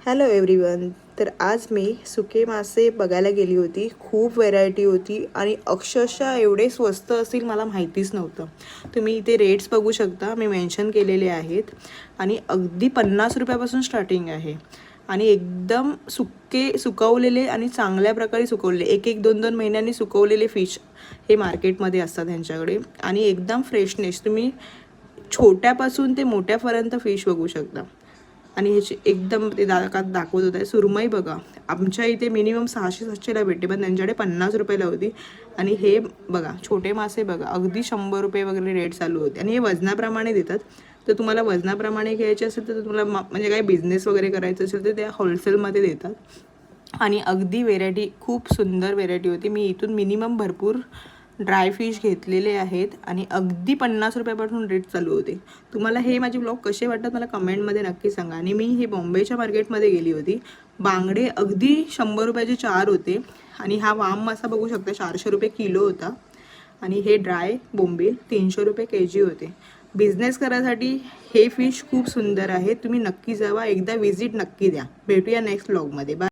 Hello everyone. तर आज मी सुके मासे बघायला गेली होती. खूप व्हेरायटी होती आणि अक्षरशः एवढे स्वस्त असतील मला माहितीच नव्हतं. तुम्ही इथे रेट्स बघू शकता, मी मेन्शन केलेले आहेत. आणि अगदी 50 रुपयापासून स्टार्टिंग आहे. आणि एकदम सुकवलेले आणि चांगल्या प्रकारे सुकवलेले 1-2 महिन्यांनी सुकवलेले फिश हे मार्केटमध्ये असतात त्यांच्याकडे. आणि एकदम फ्रेशनेस, तुम्ही छोट्यापासून ते मोठ्यापर्यंत फिश बघू शकता. आणि ह्याची एकदम ते दाखवत होते सुरमई बघा, आमच्या इथे मिनिमम 600-700ला भेटते, पण त्यांच्याकडे 50 रुपयाला होती. आणि हे बघा छोटे मासे बघा, अगदी 100 रुपये वगैरे रेट चालू होते. आणि हे वजनाप्रमाणे देतात. तर तुम्हाला वजनाप्रमाणे घ्यायचे असेल तर तुम्हाला म्हणजे काही बिझनेस वगैरे करायचं असेल तर त्या होलसेलमध्ये देतात. आणि अगदी व्हेरायटी, खूप सुंदर व्हेरायटी होती. मी इथून मिनिमम भरपूर ड्राय फिश घेतलेले आहेत आणि अगदी 50 रुपयापासून रेट चालू होते. तुम्हाला हे माझे ब्लॉग कसे वाटतात मला कमेंटमध्ये नक्की सांगा. आणि मी हे बॉम्बेच्या मार्केटमध्ये गेली होती. बांगडे अगदी 100 रुपयाचे 4 होते. आणि हा वाम मासा बघू शकता 400 रुपये किलो होता. आणि हे ड्राय बोंबील 300 रुपये केजी होते. बिझनेस करायसाठी हे फिश खूप सुंदर आहे. तुम्ही नक्की जावा, एकदा विजिट नक्की द्या. भेटूया नेक्स्ट ब्लॉगमध्ये. बाय.